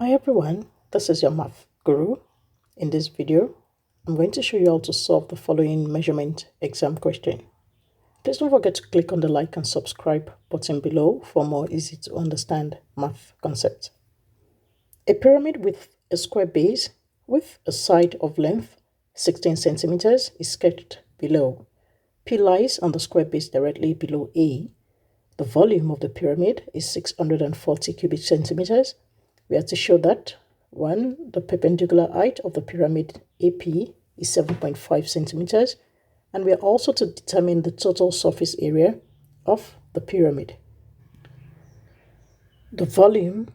Hi everyone, this is your math guru. In this video, I'm going to show you how to solve the following measurement exam question. Please don't forget to click on the like and subscribe button below for more easy to understand math concepts. A pyramid with a square base with a side of length 16 centimeters is sketched below. P lies on the square base directly below A. The volume of the pyramid is 640 cubic centimeters. We have to show that 1. The perpendicular height of the pyramid AP is 7.5 centimeters, and we are also to determine the total surface area of the pyramid. The volume,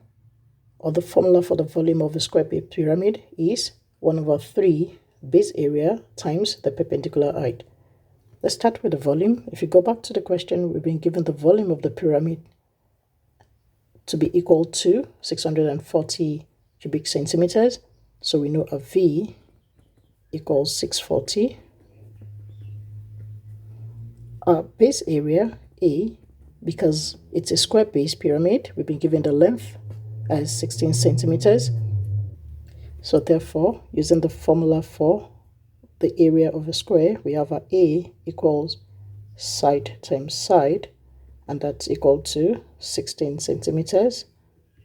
or the formula for the volume of a square pyramid, is 1/3 base area times the perpendicular height. Let's start with the volume. If you go back to the question, we've been given the volume of the pyramid to be equal to 640 cubic centimeters. So we know a V equals 640. Our base area, A, because it's a square base pyramid, we've been given the length as 16 centimeters. So therefore, using the formula for the area of a square, we have our A equals side times side, and that's equal to 16 centimeters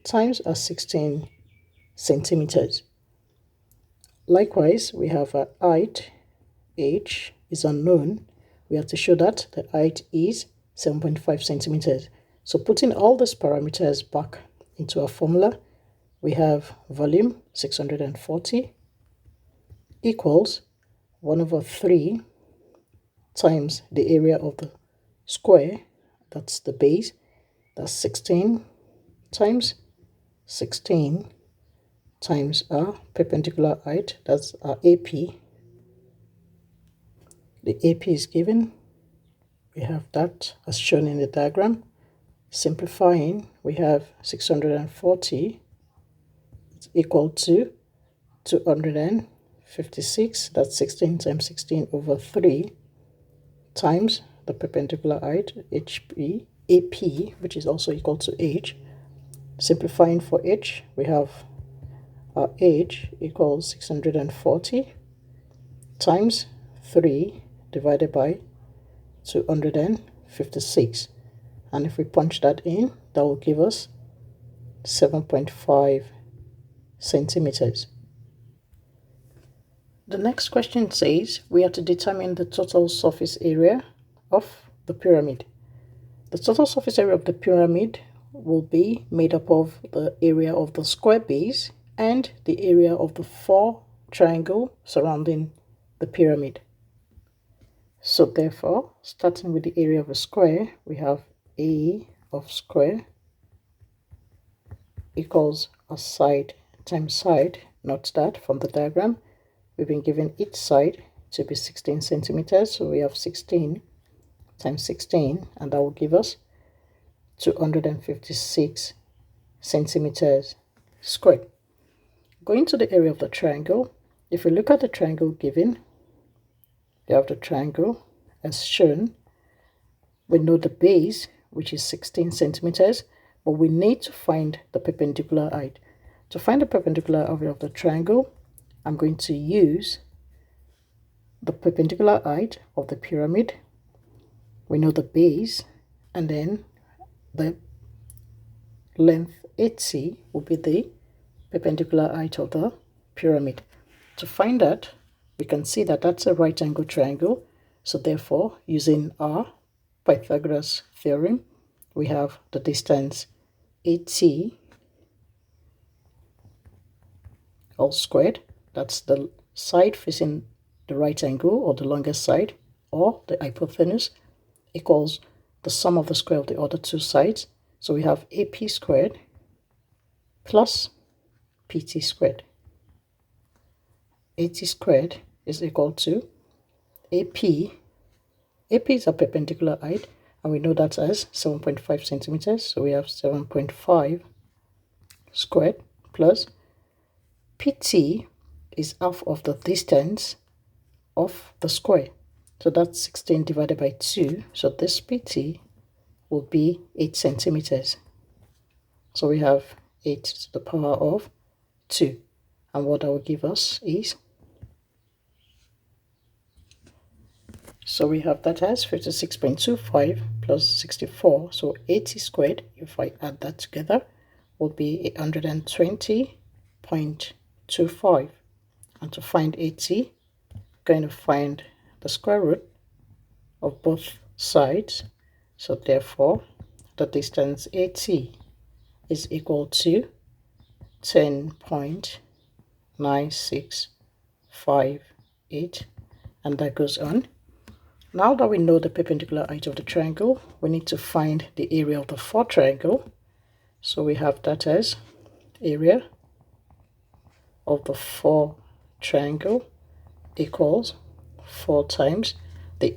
times our 16 centimeters. Likewise, we have our height, h, is unknown. We have to show that the height is 7.5 centimeters. So putting all these parameters back into our formula, we have volume 640 equals 1/3 times the area of the square, that's the base, that's 16 times 16 times our perpendicular height, that's our AP. The AP is given. We have that as shown in the diagram. Simplifying, we have 640 is equal to 256, that's 16 times 16/3, times the perpendicular height, AP, which is also equal to h. Simplifying for h, we have our h equals 640 times 3 divided by 256. And if we punch that in, that will give us 7.5 centimeters. The next question says we are to determine the total surface area of the pyramid. The total surface area of the pyramid will be made up of the area of the square base and the area of the 4 triangle surrounding the pyramid. So therefore, starting with the area of a square, we have A of square equals a side times side. Note that from the diagram, we've been given each side to be 16 centimeters. So we have 16 times 16, and that will give us 256 centimeters squared. Going to the area of the triangle, if we look at the triangle given, we have the triangle as shown. We know the base, which is 16 centimeters, but we need to find the perpendicular height. To find the perpendicular height of the triangle, I'm going to use the perpendicular height of the pyramid. We know the base, and then the length HC will be the perpendicular height of the pyramid. To find that, we can see that that's a right angle triangle. So therefore, using our Pythagoras theorem, we have the distance AT all squared. That's the side facing the right angle, or the longest side, or the hypotenuse, equals the sum of the square of the other two sides. So we have AP squared plus PT squared. AT squared is equal to AP. AP is a perpendicular height, and we know that as 7.5 centimeters. So we have 7.5 squared plus PT is half of the distance of the square. So that's 16 divided by 2. So this PT will be 8 centimeters. So we have 8 to the power of 2. And what that will give us is, so we have that as 56.25 plus 64, so 80 squared, if I add that together, will be 820.25. And to find 80, I'm going to find the square root of both sides. So therefore, the distance 80 is equal to 10.9658, and that goes on. Now that we know the perpendicular height of the triangle, we need to find the area of the fourth triangle. So we have that as area of the fourth triangle equals 4 times, the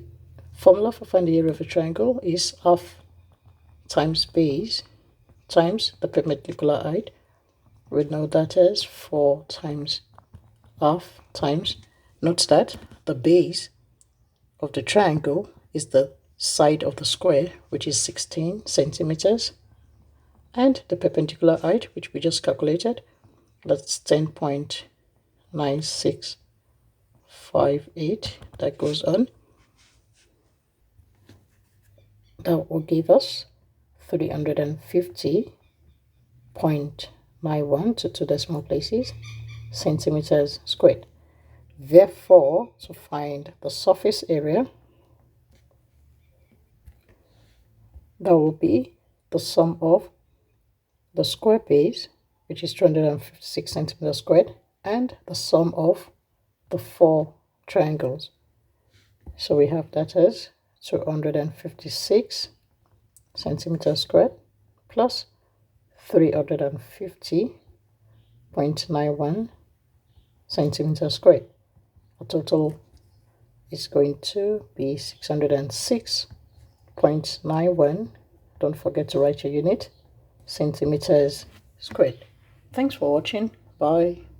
formula for finding the area of a triangle is half times base times the perpendicular height. We know that as 4 times half times, note that the base of the triangle is the side of the square, which is 16 centimeters, and the perpendicular height, which we just calculated, that's 10.9658. that goes on. That will give us 350.91 to 2 decimal places centimeters squared. Therefore, to find the surface area, that will be the sum of the square base, which is 256 centimeters squared, and the sum of the 4 triangles. So we have that as 256 centimeters squared plus 350.91 centimeters squared. The total is going to be 606.91. Don't forget to write your unit, centimeters squared. Thanks for watching. Bye.